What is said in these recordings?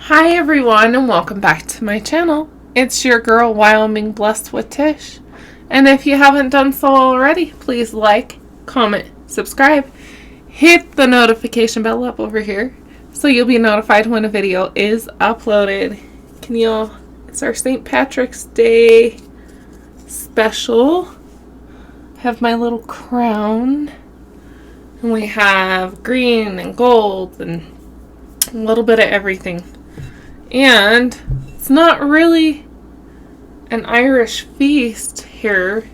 Hi everyone and welcome back to my channel. It's your girl Wyoming Blessed with Tish. And if you haven't done so already, please like, comment, subscribe, hit the notification bell up over here so you'll be notified when a video is uploaded. It's our St. Patrick's Day special. I have my little crown and we have green and gold and a little bit of everything. And it's not really an Irish feast here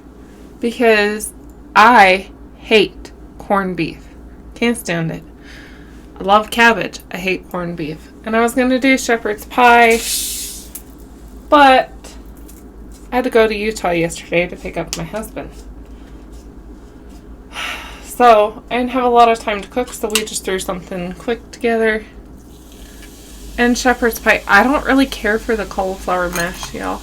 because I hate corned beef. Can't stand it. I love cabbage. I hate corned beef. And I was going to do shepherd's pie, but I had to go to Utah yesterday to pick up my husband. So I didn't have a lot of time to cook, so we just threw something quick together. And shepherd's pie. I don't really care for the cauliflower mash, y'all.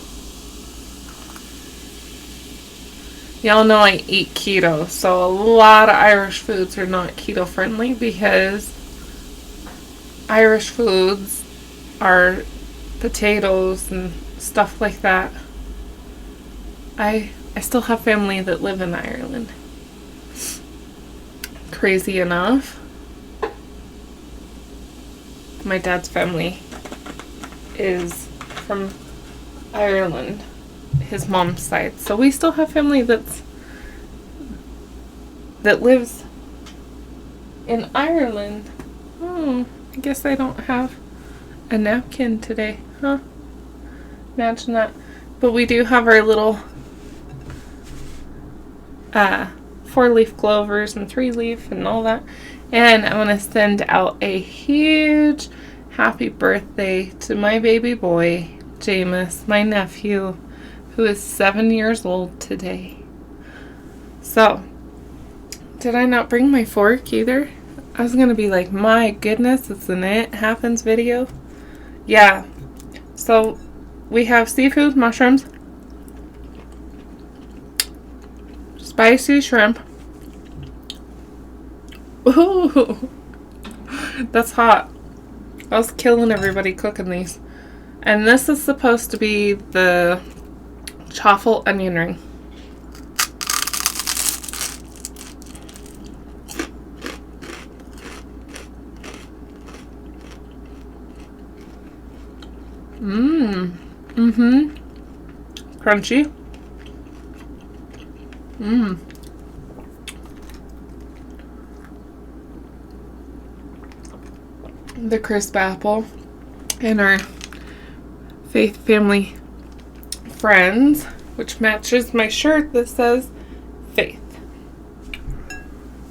Y'all know I eat keto, so a lot of Irish foods are not keto friendly because Irish foods are potatoes and stuff like that. I still have family that live in Ireland. Crazy enough, my dad's family is from Ireland, his mom's side. So we still have family that lives in Ireland. I guess I don't have a napkin today, huh? Imagine that. But we do have our little 4-leaf clovers and 3-leaf and all that. And I want to send out a huge happy birthday to my baby boy, Jameis, my nephew, who is 7 years old today. So, did I not bring my fork either? I was going to be like, my goodness, it's an It Happens video. Yeah. So, we have seafood, mushrooms, spicy shrimp. Ooh, that's hot. I was killing everybody cooking these. And this is supposed to be the chaffle onion ring. Crunchy. The crisp apple and our Faith Family Friends, which matches my shirt that says Faith.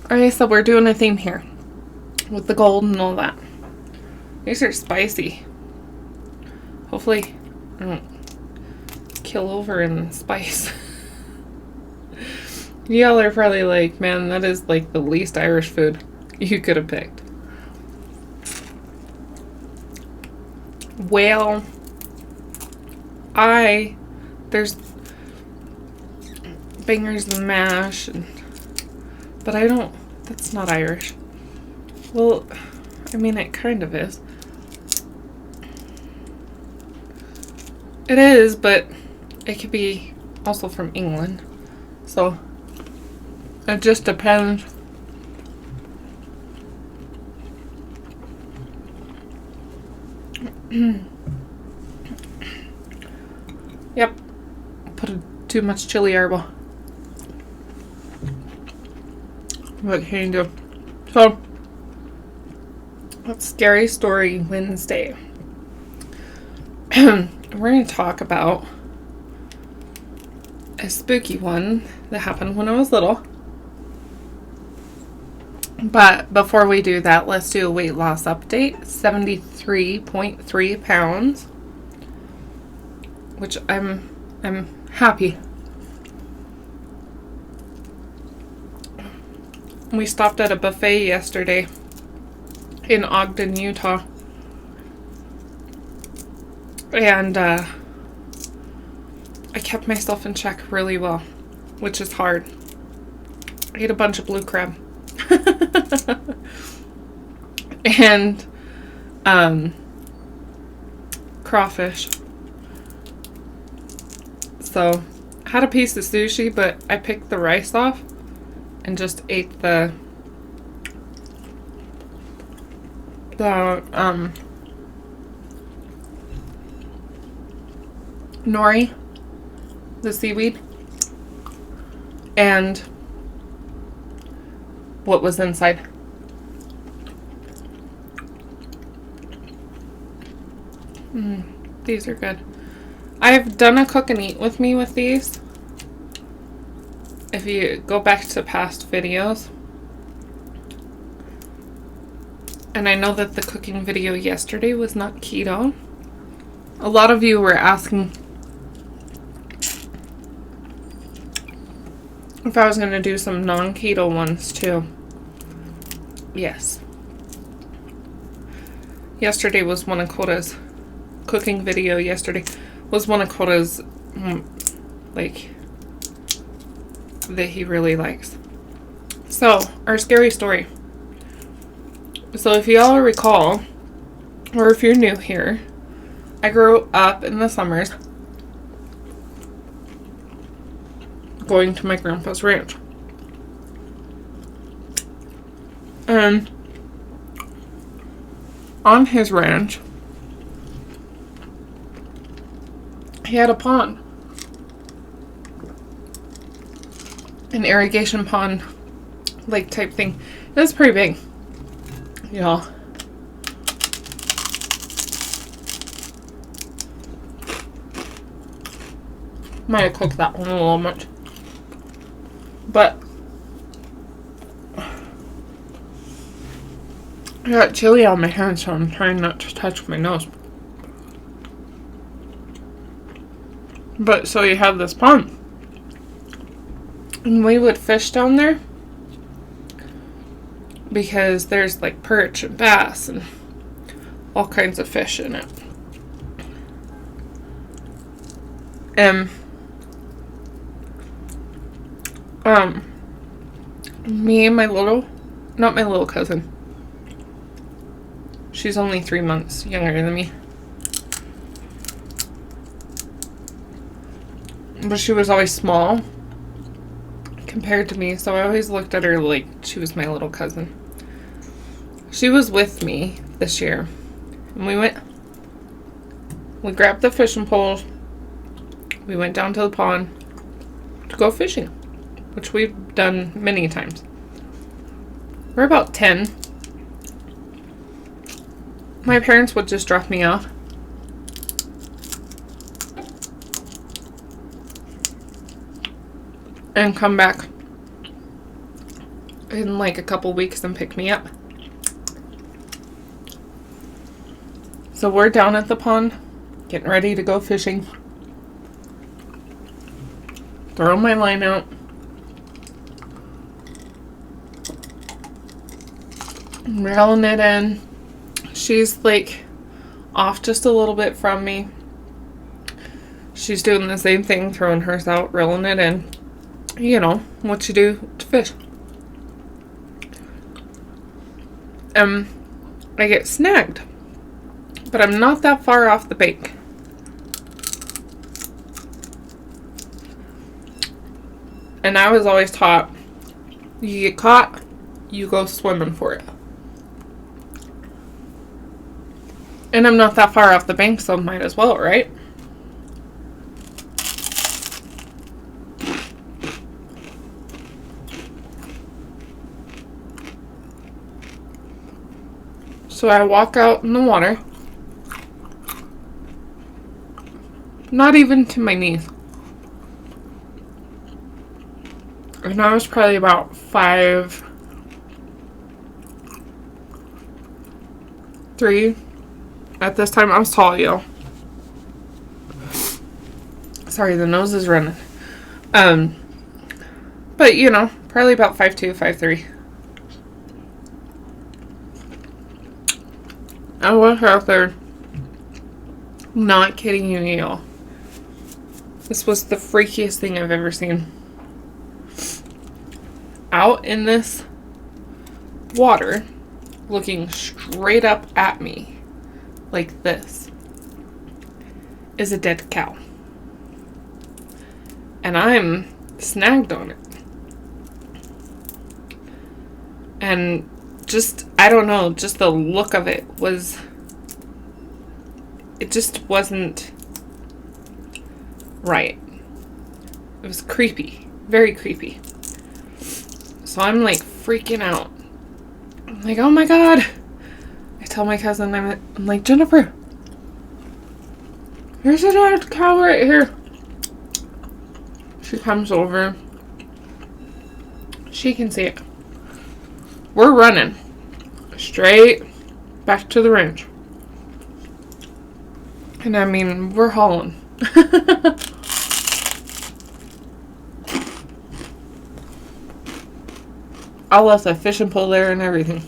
Okay, so we're doing a theme here with the gold and all that. These are spicy. Hopefully I don't kill over in the spice. Y'all are probably like, man, that is like the least Irish food you could have picked. Well, there's bangers and mash, but I don't, that's not Irish. Well, I mean, it kind of is. It is, but it could be also from England. So, it just depends. Yep. Put too much chili herb. What can you do? So, it's Scary Story Wednesday. We're going to talk about a spooky one that happened when I was little. But before we do that, let's do a weight loss update. 73.3 pounds, which I'm happy. We stopped at a buffet yesterday in Ogden, Utah. And I kept myself in check really well, which is hard. I ate a bunch of blue crab. And crawfish. So, I had a piece of sushi, but I picked the rice off and just ate the nori, the seaweed, and what was inside. These are good. I've done a cook and eat with me with these. If you go back to past videos. And I know that the cooking video yesterday was not keto. A lot of you were asking if I was going to do some non-keto ones too. Yes. Yesterday was one of Koda's cooking video yesterday was one of Koda's like that he really likes. So, our scary story. So if y'all recall, or if you're new here, I grew up in the summers going to my grandpa's ranch. And on his ranch, he had a pond. An irrigation pond, like type thing. It was pretty big, y'all. Might have cooked that one a little much. But I got chili on my hands, so I'm trying not to touch my nose. But so you have this pond. And we would fish down there because there's like perch and bass and all kinds of fish in it. And me and not my little cousin. She's only 3 months younger than me. But she was always small compared to me, so I always looked at her like she was my little cousin. She was with me this year, and we grabbed the fishing poles, we went down to the pond to go fishing, which we've done many times. We're about 10. My parents would just drop me off. And come back in like a couple weeks and pick me up. So we're down at the pond, getting ready to go fishing. Throw my line out. Reeling it in. She's like off just a little bit from me. She's doing the same thing, throwing hers out, reeling it in. You know, what you do to fish. I get snagged. But I'm not that far off the bank. And I was always taught, you get caught, you go swimming for it. And I'm not that far off the bank, so might as well, right? So I walk out in the water. Not even to my knees. And I was probably about 5'3". At this time, I was tall, yo. Sorry, the nose is running. But you know, probably about 5'2", 5'3". I was out there. Not kidding you, y'all. This was the freakiest thing I've ever seen. Out in this water, looking straight up at me, like this. is a dead cow. And I'm snagged on it. And just, I don't know, just the look of it was, it just wasn't right. It was creepy. Very creepy. So I'm like freaking out. I'm like, oh my God. I tell my cousin, I'm like, Jennifer, there's a dead cow right here. She comes over. She can see it. We're running straight back to the ranch. And I mean, we're hauling. I left a fishing pole there and everything.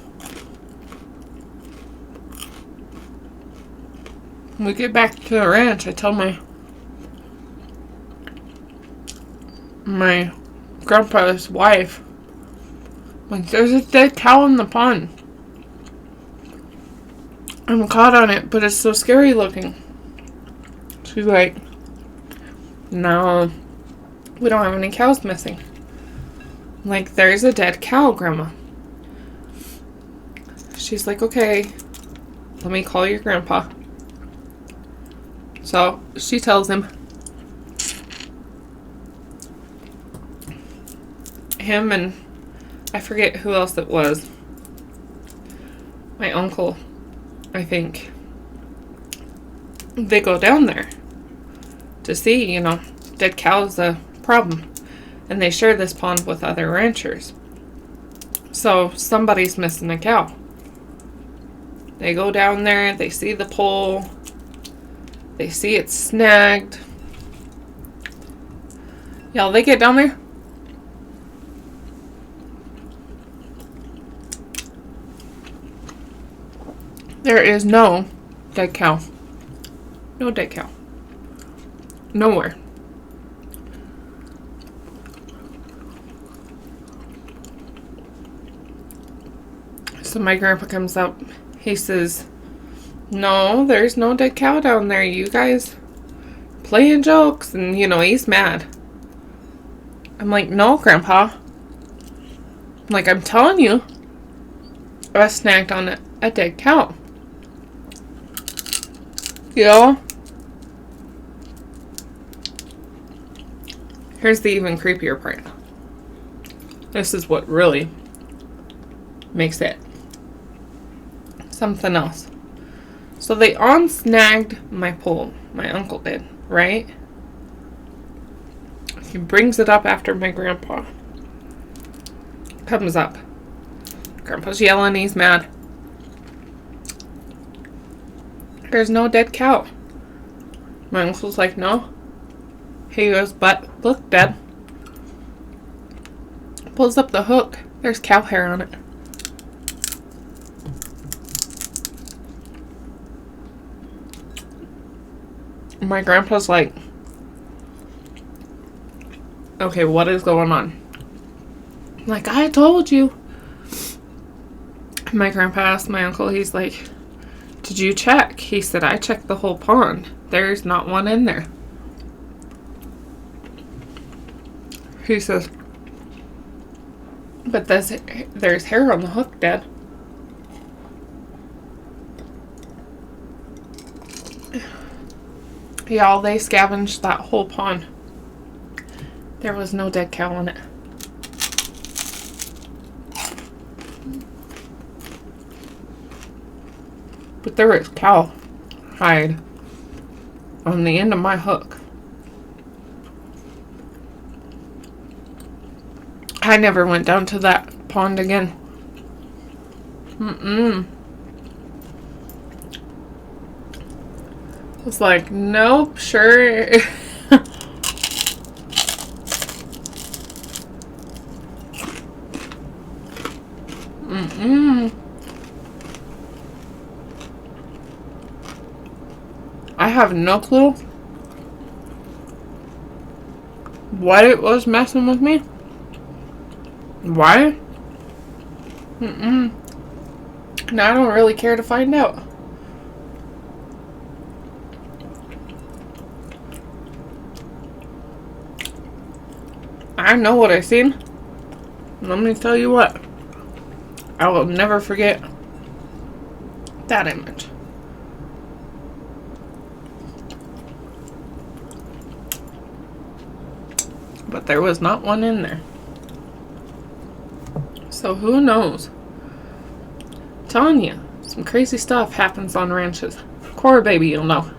When we get back to the ranch, I tell my grandpa's wife, like, there's a dead cow in the pond. I'm caught on it, but it's so scary looking. She's like, no, we don't have any cows missing. I'm like, there's a dead cow, Grandma. She's like, okay, let me call your grandpa. So she tells him. Him and I forget who else it was. My uncle, I think. They go down there to see, dead cow's a problem. And they share this pond with other ranchers. So somebody's missing a cow. They go down there, they see the pole. They see it's snagged. Y'all, they get down there. There is no dead cow. No dead cow. Nowhere. So my grandpa comes up. He says, no, there's no dead cow down there. You guys playing jokes. And, he's mad. I'm like, no, Grandpa. I'm like, I'm telling you, I was snagged on a dead cow. Here's the even creepier part. This is what really makes it something else. So they unsnagged my pole. My uncle did, right? He brings it up after my grandpa comes up. Grandpa's yelling, he's mad. There's no dead cow. My uncle's like, no. He goes, but look, Dad. Pulls up the hook. There's cow hair on it. My grandpa's like, okay, what is going on? I'm like, I told you. My grandpa asked my uncle, he's like, did you check? He said, I checked the whole pond. There's not one in there. He says, but there's hair on the hook, Dad. Y'all, they scavenged that whole pond. There was no dead cow on it. But there was cow hide on the end of my hook. I never went down to that pond again. It's like, nope, sure. I have no clue what it was messing with me. Why? And I don't really care to find out. I know what I seen. Let me tell you what. I will never forget that image. But there was not one in there. So who knows? I'm telling you, some crazy stuff happens on ranches. Core baby, you'll know.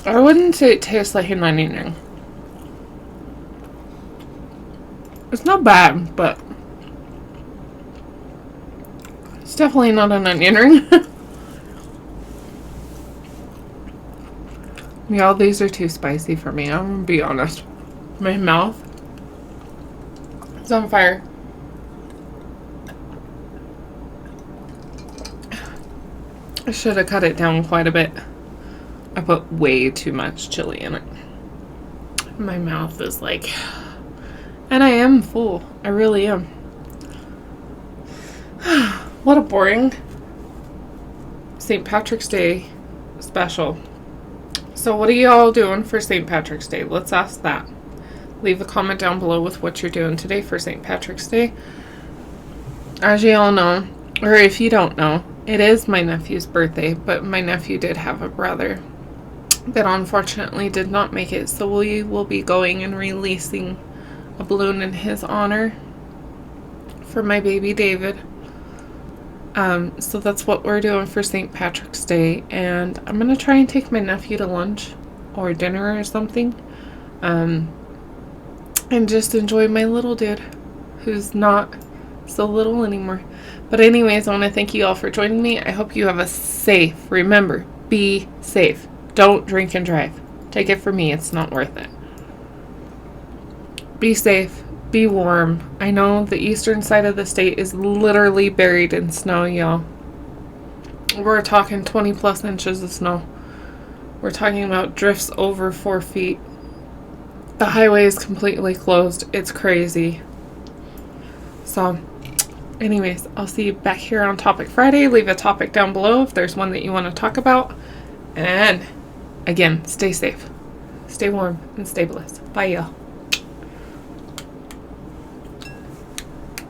I wouldn't say it tastes like an onion ring. It's not bad, but it's definitely not an onion ring. Y'all, these are too spicy for me. I'm gonna be honest. My mouth is on fire. I should have cut it down quite a bit. I put way too much chili in it. My mouth is like... And I am full. I really am. What a boring St. Patrick's Day special. So what are y'all doing for St. Patrick's Day? Let's ask that. Leave a comment down below with what you're doing today for St. Patrick's Day. As you all know, or if you don't know, it is my nephew's birthday, but my nephew did have a brother that unfortunately did not make it, so we will be going and releasing a balloon in his honor for my baby David. So that's what we're doing for St. Patrick's Day, and I'm gonna try and take my nephew to lunch or dinner or something, and just enjoy my little dude who's not so little anymore. But anyways, I want to thank you all for joining me. I hope you have a safe, remember, be safe. Don't drink and drive. Take it from me, it's not worth it. Be safe. Be warm. I know the eastern side of the state is literally buried in snow, y'all. We're talking 20 plus inches of snow. We're talking about drifts over 4 feet. The highway is completely closed. It's crazy. So, anyways, I'll see you back here on Topic Friday. Leave a topic down below if there's one that you want to talk about. And, again, stay safe. Stay warm and stay blessed. Bye, y'all.